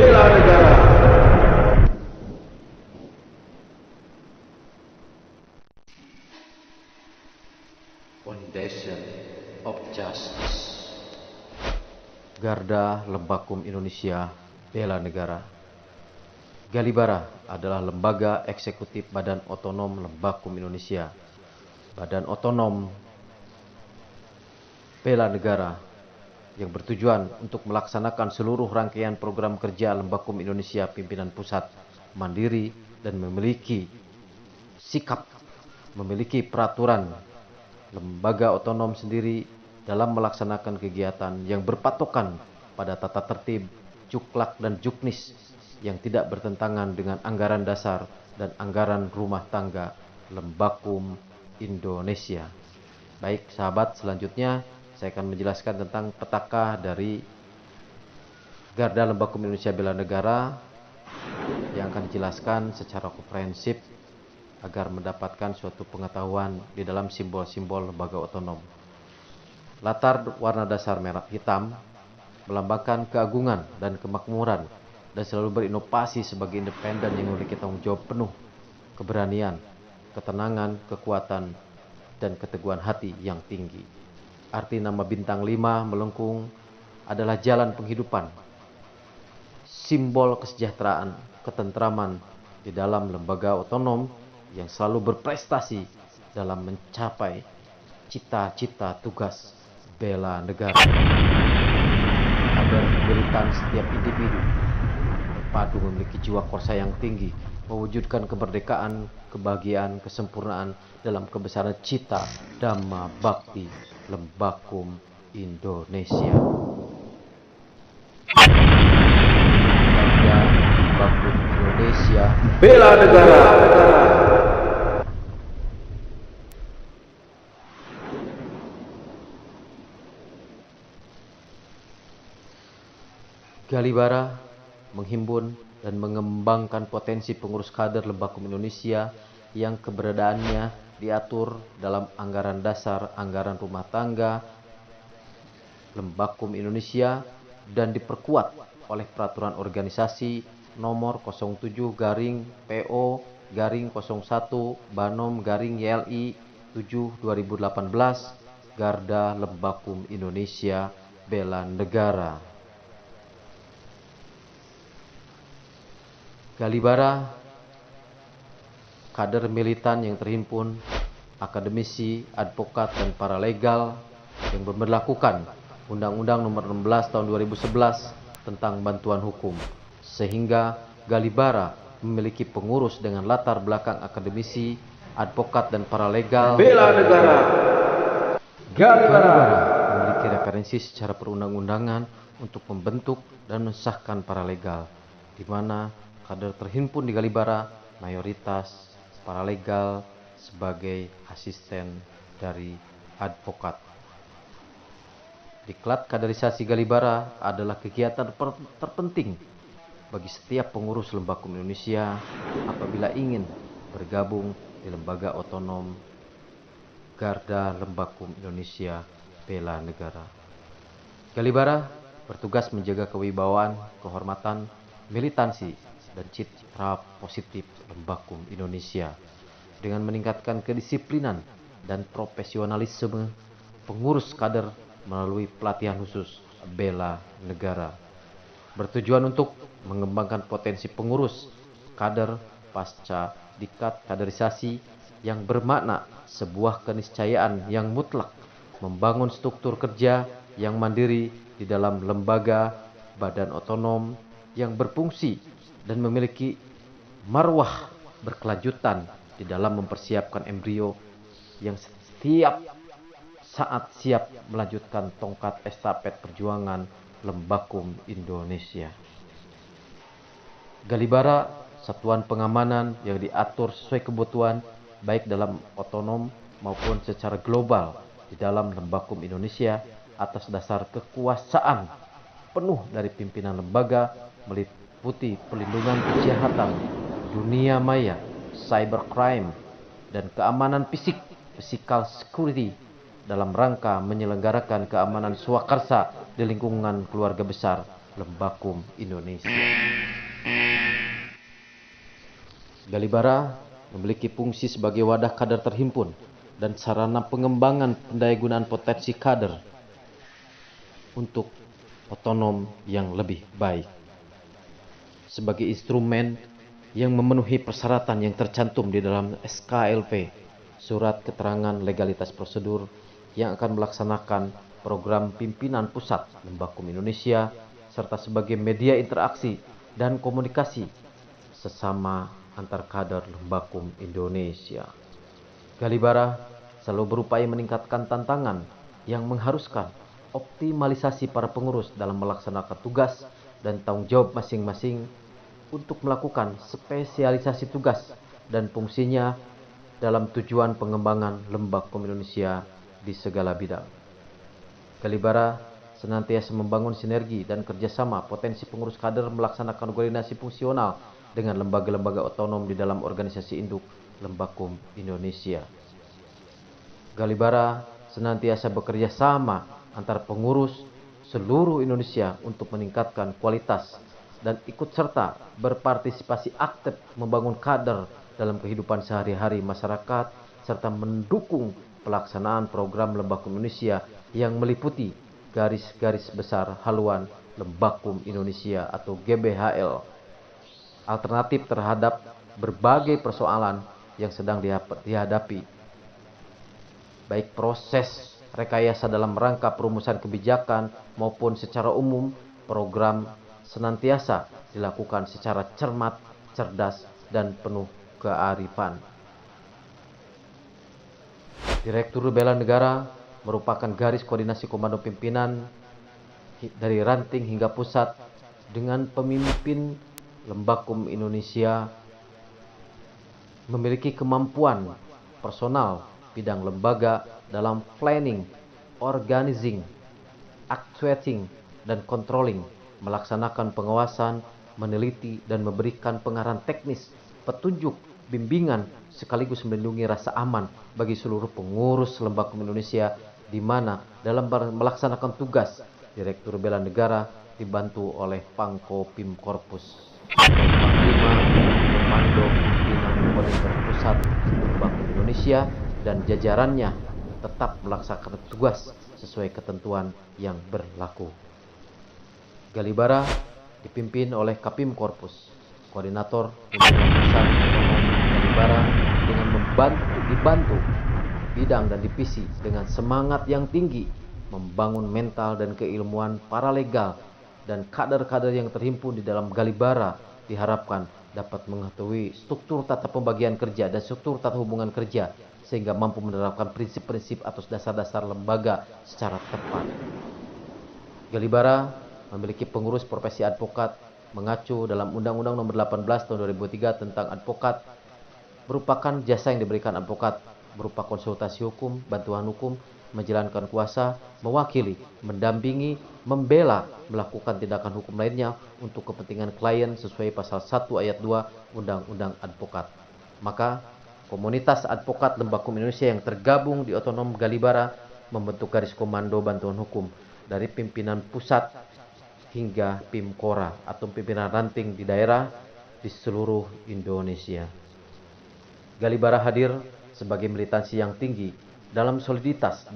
bela negara. Foundation of Justice. Garda Lembakum Indonesia Bela Negara. Galibara adalah lembaga eksekutif Badan Otonom Lembakum Indonesia. Badan Otonom Bela Negara yang bertujuan untuk melaksanakan seluruh rangkaian program kerja Lembakum Indonesia pimpinan pusat mandiri dan memiliki sikap, memiliki peraturan lembaga otonom sendiri dalam melaksanakan kegiatan yang berpatokan pada tata tertib, juklak dan juknis yang tidak bertentangan dengan anggaran dasar dan anggaran rumah tangga Lembakum Indonesia. Baik sahabat, selanjutnya saya akan menjelaskan tentang petaka dari Garda Lembakum Indonesia Bela Negara yang akan dijelaskan secara komprehensif agar mendapatkan suatu pengetahuan di dalam simbol-simbol lembaga otonom. Latar warna dasar merah hitam melambangkan keagungan dan kemakmuran dan selalu berinovasi sebagai independen yang memiliki tanggung jawab penuh, keberanian, ketenangan, kekuatan, dan keteguhan hati yang tinggi. Arti nama bintang 5 melengkung adalah jalan penghidupan, simbol kesejahteraan, ketentraman di dalam lembaga otonom yang selalu berprestasi dalam mencapai cita-cita tugas bela negara. Agar militan setiap individu berpadu memiliki jiwa korsa yang tinggi, mewujudkan kemerdekaan, kebahagiaan, kesempurnaan dalam kebesaran cita Dhamma Bakti Lembakum Indonesia. Garda Lembakum Indonesia Bela negara. Galibara menghimpun dan mengembangkan potensi pengurus kader Lembakum Indonesia yang keberadaannya diatur dalam anggaran dasar, anggaran rumah tangga Lembakum Indonesia dan diperkuat oleh peraturan organisasi nomor 07-PO-01-Banom-YLI 7/2018 Garda Lembakum Indonesia Bela Negara. Galibara, kader militan yang terhimpun, akademisi, advokat, dan paralegal yang memberlakukan Undang-Undang Nomor 16 Tahun 2011 tentang bantuan hukum, sehingga Galibara memiliki pengurus dengan latar belakang akademisi, advokat, dan paralegal. Bela negara. Galibara memiliki referensi secara perundang-undangan untuk membentuk dan mensahkan paralegal, di mana kader terhimpun di Galibara mayoritas paralegal sebagai asisten dari advokat. Diklat kaderisasi Galibara adalah kegiatan terpenting bagi setiap pengurus Lembakum Indonesia apabila ingin bergabung di lembaga otonom Garda Lembakum Indonesia Bela Negara. Galibara bertugas menjaga kewibawaan, kehormatan, militansi, dan citra positif Lembakum Indonesia dengan meningkatkan kedisiplinan dan profesionalisme pengurus kader melalui pelatihan khusus bela negara, bertujuan untuk mengembangkan potensi pengurus kader pasca diklat kaderisasi yang bermakna sebuah keniscayaan yang mutlak membangun struktur kerja yang mandiri di dalam lembaga badan otonom yang berfungsi dan memiliki marwah berkelanjutan di dalam mempersiapkan embrio yang setiap saat siap melanjutkan tongkat estafet perjuangan Lembakum Indonesia. Galibara, satuan pengamanan yang diatur sesuai kebutuhan baik dalam otonom maupun secara global di dalam Lembakum Indonesia atas dasar kekuasaan penuh dari pimpinan lembaga meliputi pelindungan kejahatan, dunia maya, cybercrime, dan keamanan fisik, physical security dalam rangka menyelenggarakan keamanan swakarsa di lingkungan keluarga besar Lembakum Indonesia. Galibara memiliki fungsi sebagai wadah kader terhimpun dan sarana pengembangan pendayagunaan potensi kader untuk otonom yang lebih baik. Sebagai instrumen yang memenuhi persyaratan yang tercantum di dalam SKLP, Surat Keterangan Legalitas Prosedur, yang akan melaksanakan program pimpinan pusat Lembakum Indonesia, serta sebagai media interaksi dan komunikasi sesama antar kader Lembakum Indonesia. Galibara selalu berupaya meningkatkan tantangan yang mengharuskan optimalisasi para pengurus dalam melaksanakan tugas dan tanggung jawab masing-masing untuk melakukan spesialisasi tugas dan fungsinya dalam tujuan pengembangan Lembakum Indonesia di segala bidang. Galibara senantiasa membangun sinergi dan kerjasama potensi pengurus kader melaksanakan koordinasi fungsional dengan lembaga-lembaga otonom di dalam organisasi induk Lembakum Indonesia. Galibara senantiasa bekerja sama antar pengurus seluruh Indonesia untuk meningkatkan kualitas dan ikut serta berpartisipasi aktif membangun kader dalam kehidupan sehari-hari masyarakat serta mendukung pelaksanaan program Lembakum Indonesia yang meliputi garis-garis besar haluan Lembakum Indonesia atau GBHL, alternatif terhadap berbagai persoalan yang sedang dihadapi, baik proses rekayasa dalam rangka perumusan kebijakan maupun secara umum. Program senantiasa dilakukan secara cermat, cerdas, dan penuh kearifan. Direktur Bela Negara merupakan garis koordinasi komando pimpinan dari ranting hingga pusat dengan pemimpin Lembakum Indonesia memiliki kemampuan personal bidang lembaga dalam planning, organizing, actuating, dan controlling, melaksanakan pengawasan, meneliti, dan memberikan pengarahan teknis, petunjuk, bimbingan, sekaligus melindungi rasa aman bagi seluruh pengurus Lembakum Indonesia, di mana dalam melaksanakan tugas, Direktur Bela Negara dibantu oleh Pangko Pim Korpus, Panglima Komando Pimpinan Monitor Pusat Lembakum Indonesia, dan jajarannya tetap melaksanakan tugas sesuai ketentuan yang berlaku. Galibara dipimpin oleh Kapim Korpus, Koordinator Pimpinan Pusat Otonom Galibara, dengan dibantu bidang dan divisi dengan semangat yang tinggi membangun mental dan keilmuan paralegal dan kader-kader yang terhimpun di dalam Galibara diharapkan dapat mengetahui struktur tata pembagian kerja dan struktur tata hubungan kerja sehingga mampu menerapkan prinsip-prinsip atau dasar-dasar lembaga secara tepat. Galibara memiliki pengurus profesi advokat mengacu dalam Undang-Undang Nomor 18 Tahun 2003 tentang advokat, merupakan jasa yang diberikan advokat berupa konsultasi hukum, bantuan hukum, menjalankan kuasa, mewakili, mendampingi, membela, melakukan tindakan hukum lainnya untuk kepentingan klien sesuai pasal 1 ayat 2 Undang-Undang Advokat. Maka komunitas advokat Lembakum Indonesia yang tergabung di Otonom Galibara membentuk garis komando bantuan hukum dari pimpinan pusat hingga Pimkora atau pimpinan ranting di daerah di seluruh Indonesia. Galibara hadir sebagai militansi yang tinggi dalam soliditas,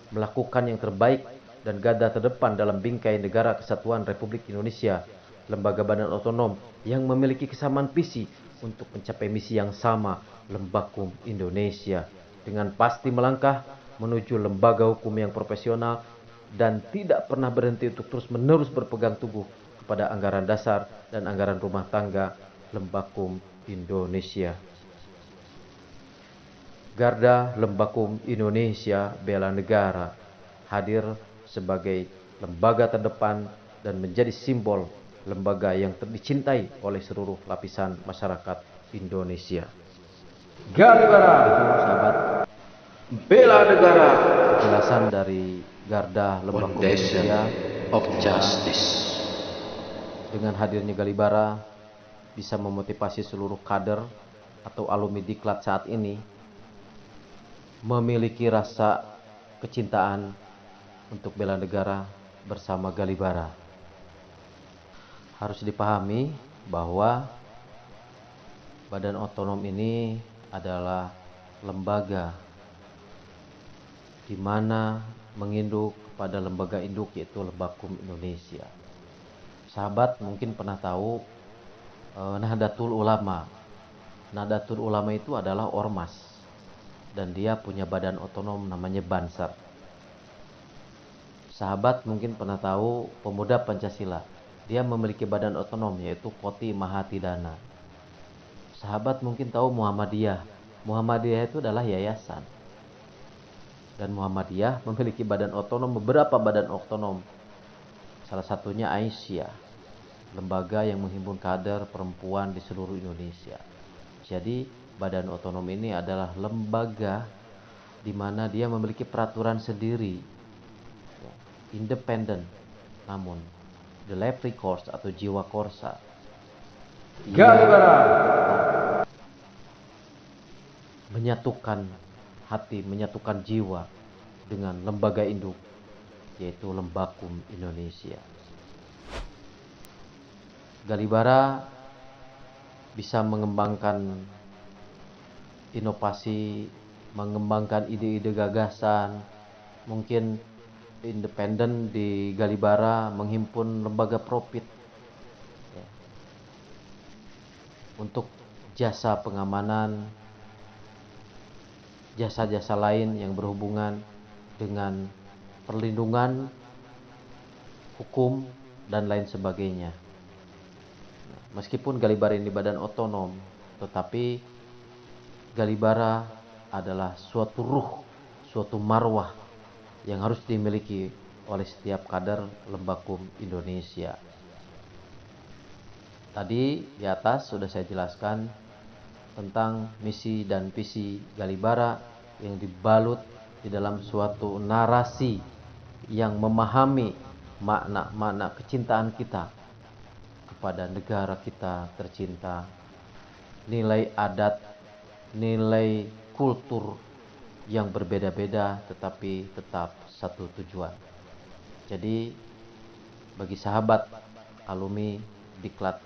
melakukan yang terbaik dan garda terdepan dalam bingkai Negara Kesatuan Republik Indonesia, lembaga badan otonom yang memiliki kesamaan visi untuk mencapai misi yang sama, Lembakum Indonesia, dengan pasti melangkah menuju lembaga hukum yang profesional dan tidak pernah berhenti untuk terus-menerus berpegang teguh kepada anggaran dasar dan anggaran rumah tangga Lembakum Indonesia. Garda Lembakum Indonesia Bela Negara hadir sebagai lembaga terdepan dan menjadi simbol lembaga yang dicintai oleh seluruh lapisan masyarakat Indonesia. Galibara, sahabat, bela negara, penjelasan dari Garda Lembakum Indonesia of Justice. Dengan hadirnya Galibara bisa memotivasi seluruh kader atau alumni diklat saat ini memiliki rasa kecintaan untuk bela negara bersama Galibara. Harus dipahami bahwa Badan Otonom ini adalah lembaga di mana menginduk kepada lembaga induk yaitu Lembakum Indonesia. Sahabat mungkin pernah tahu Nahdlatul Ulama. Nahdlatul Ulama itu adalah ormas dan dia punya badan otonom namanya Bansar. Sahabat mungkin pernah tahu Pemuda Pancasila. Dia memiliki badan otonom yaitu Koti Mahatidana. Sahabat mungkin tahu Muhammadiyah. Muhammadiyah itu adalah yayasan. Dan Muhammadiyah memiliki badan otonom, beberapa badan otonom. Salah satunya Aisyah, lembaga yang menghimpun kader perempuan di seluruh Indonesia. Jadi badan otonom ini adalah lembaga di mana dia memiliki peraturan sendiri, independen, namun the left course atau jiwa korsa Galibara menyatukan hati, menyatukan jiwa dengan lembaga induk yaitu Lembakum Indonesia. Galibara bisa mengembangkan inovasi, mengembangkan ide-ide gagasan. Mungkin independen di Galibara menghimpun lembaga profit ya, untuk jasa pengamanan, jasa-jasa lain yang berhubungan dengan perlindungan hukum dan lain sebagainya. Meskipun Galibara ini badan otonom, tetapi Galibara adalah suatu ruh, suatu marwah yang harus dimiliki oleh setiap kader Lembakum Indonesia. Tadi di atas sudah saya jelaskan tentang misi dan visi Galibara yang dibalut di dalam suatu narasi yang memahami makna-makna kecintaan kita kepada negara kita tercinta, nilai adat, nilai kultur yang berbeda-beda tetapi tetap satu tujuan. Jadi bagi sahabat alumni Diklat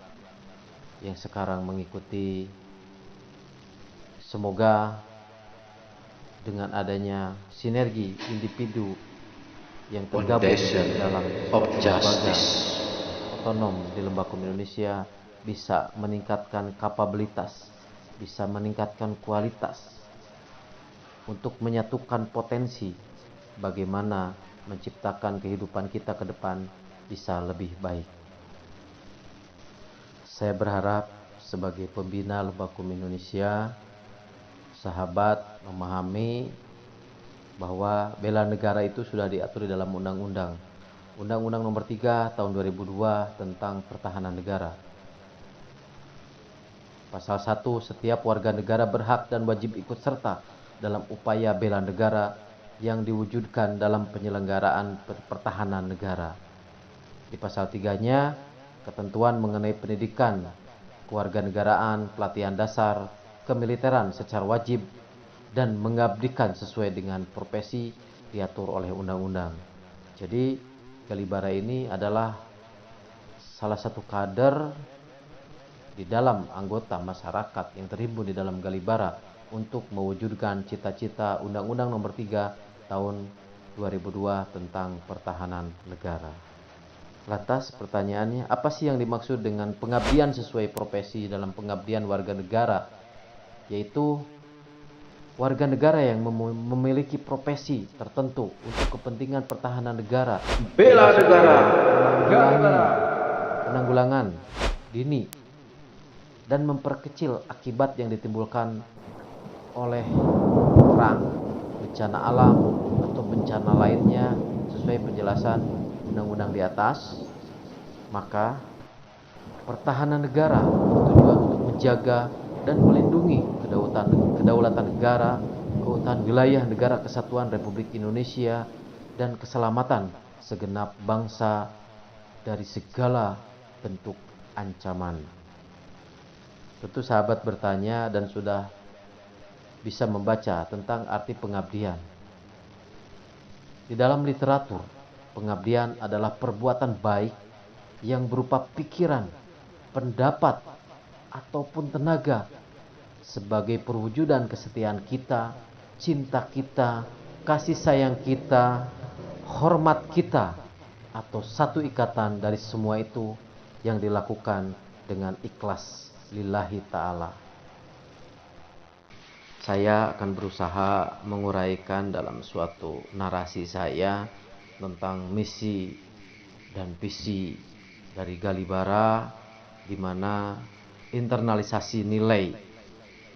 yang sekarang mengikuti, semoga dengan adanya sinergi individu yang tergabung di dalam lembaga otonom di Lembakum Indonesia bisa meningkatkan kapabilitas, bisa meningkatkan kualitas untuk menyatukan potensi bagaimana menciptakan kehidupan kita ke depan bisa lebih baik. Saya berharap sebagai pembina Lembakum Indonesia, sahabat memahami bahwa bela negara itu sudah diatur di dalam undang-undang. Undang-Undang Nomor 3 Tahun 2002 tentang Pertahanan Negara. Pasal 1, setiap warga negara berhak dan wajib ikut serta dalam upaya bela negara yang diwujudkan dalam penyelenggaraan pertahanan negara. Di pasal 3-nya, ketentuan mengenai pendidikan, kewarganegaraan, pelatihan dasar, kemiliteran secara wajib dan mengabdikan sesuai dengan profesi diatur oleh undang-undang. Jadi Galibara ini adalah salah satu kader di dalam anggota masyarakat yang terhimpun di dalam Galibara untuk mewujudkan cita-cita Undang-Undang Nomor 3 Tahun 2002 tentang Pertahanan Negara. Lantas pertanyaannya, apa sih yang dimaksud dengan pengabdian sesuai profesi dalam pengabdian warga negara? Yaitu warga negara yang memiliki profesi tertentu untuk kepentingan pertahanan negara, bela negara, Galibara penanggulangan dini, dan memperkecil akibat yang ditimbulkan oleh perang, bencana alam, atau bencana lainnya sesuai penjelasan undang-undang di atas. Maka pertahanan negara bertujuan untuk menjaga dan melindungi kedaulatan negara, keutuhan wilayah negara kesatuan Republik Indonesia, dan keselamatan segenap bangsa dari segala bentuk ancaman. Tentu sahabat bertanya dan sudah bisa membaca tentang arti pengabdian. Di dalam literatur, pengabdian adalah perbuatan baik yang berupa pikiran, pendapat, ataupun tenaga sebagai perwujudan kesetiaan kita, cinta kita, kasih sayang kita, hormat kita, atau satu ikatan dari semua itu yang dilakukan dengan ikhlas lillahi ta'ala. Saya akan berusaha menguraikan dalam suatu narasi saya tentang misi dan visi dari Galibara, di mana internalisasi nilai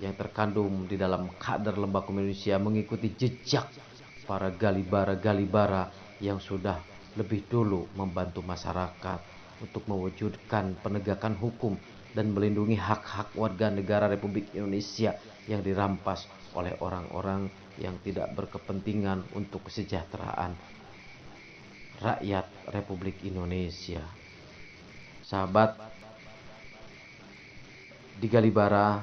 yang terkandung di dalam kader Lembakum Indonesia mengikuti jejak para Galibara-Galibara yang sudah lebih dulu membantu masyarakat untuk mewujudkan penegakan hukum dan melindungi hak-hak warga negara Republik Indonesia yang dirampas oleh orang-orang yang tidak berkepentingan untuk kesejahteraan rakyat Republik Indonesia. Sahabat, di Galibara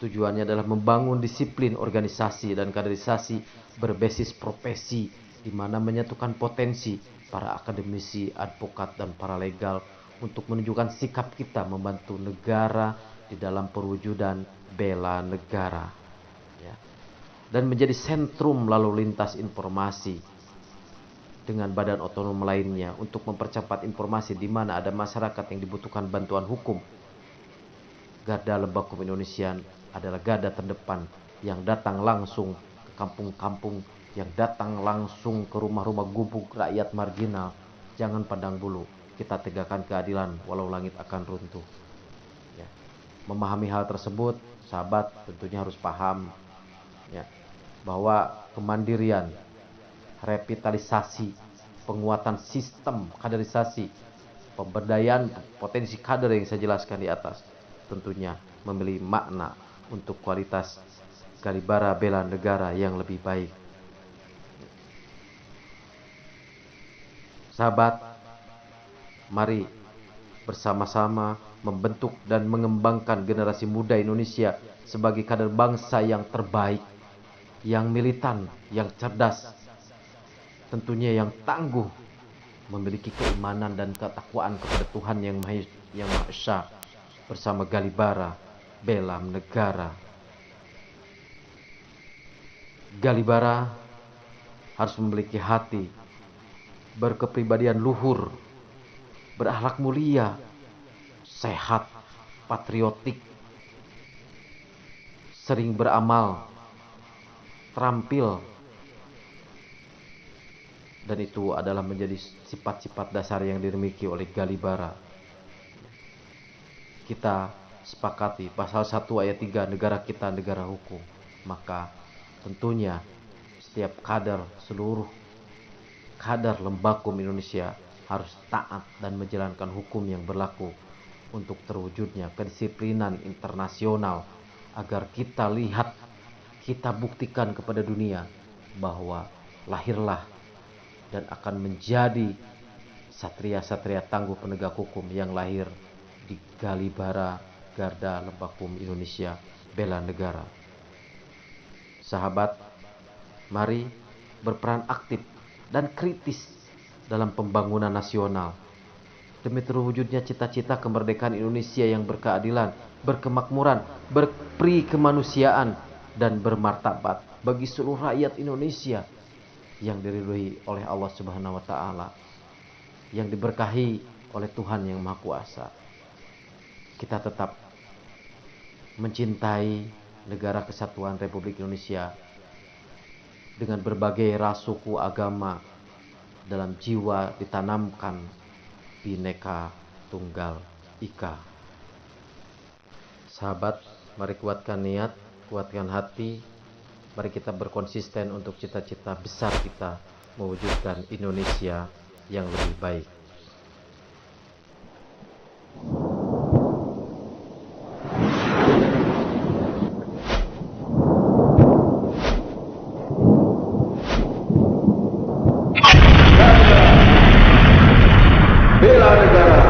tujuannya adalah membangun disiplin organisasi dan kaderisasi berbasis profesi, di mana menyatukan potensi para akademisi, advokat, dan paralegal untuk menunjukkan sikap kita membantu negara di dalam perwujudan bela negara, ya. Dan menjadi sentrum lalu lintas informasi dengan badan otonom lainnya untuk mempercepat informasi di mana ada masyarakat yang dibutuhkan bantuan hukum. Garda Lembakum Indonesia adalah garda terdepan yang datang langsung ke kampung-kampung, yang datang langsung ke rumah-rumah gubuk rakyat marginal. Jangan pandang bulu, kita tegakkan keadilan walau langit akan runtuh, ya. Memahami hal tersebut, sahabat tentunya harus paham, ya, bahwa kemandirian, revitalisasi, penguatan sistem kaderisasi, pemberdayaan potensi kader yang saya jelaskan di atas tentunya memiliki makna untuk kualitas Galibara bela negara yang lebih baik. Sahabat, mari bersama-sama membentuk dan mengembangkan generasi muda Indonesia sebagai kader bangsa yang terbaik, yang militan, yang cerdas, tentunya yang tangguh, memiliki keimanan dan ketakwaan kepada Tuhan yang Maha Esa, bersama Galibara bela negara. Galibara harus memiliki hati, berkepribadian luhur, berakhlak mulia, sehat, patriotik, sering beramal, terampil, dan itu adalah menjadi sifat-sifat dasar yang dimiliki oleh Galibara. Kita sepakati pasal 1 ayat 3, negara kita negara hukum. Maka tentunya setiap kader, seluruh kader Lembakum Indonesia harus taat dan menjalankan hukum yang berlaku untuk terwujudnya kedisiplinan internasional, agar kita lihat, kita buktikan kepada dunia bahwa lahirlah dan akan menjadi satria-satria tangguh penegak hukum yang lahir di Galibara Garda Lembakum Indonesia bela negara. Sahabat, mari berperan aktif dan kritis dalam pembangunan nasional demi terwujudnya cita-cita kemerdekaan Indonesia yang berkeadilan, berkemakmuran, berperi kemanusiaan, dan bermartabat bagi seluruh rakyat Indonesia yang diridhoi oleh Allah Subhanahu wa taala, yang diberkahi oleh Tuhan yang Maha Kuasa. Kita tetap mencintai negara kesatuan Republik Indonesia dengan berbagai ras, suku, agama, dalam jiwa ditanamkan Bhinneka Tunggal Ika. Sahabat, mari kuatkan niat, kuatkan hati, mari kita berkonsisten untuk cita-cita besar kita mewujudkan Indonesia yang lebih baik. Bela negara.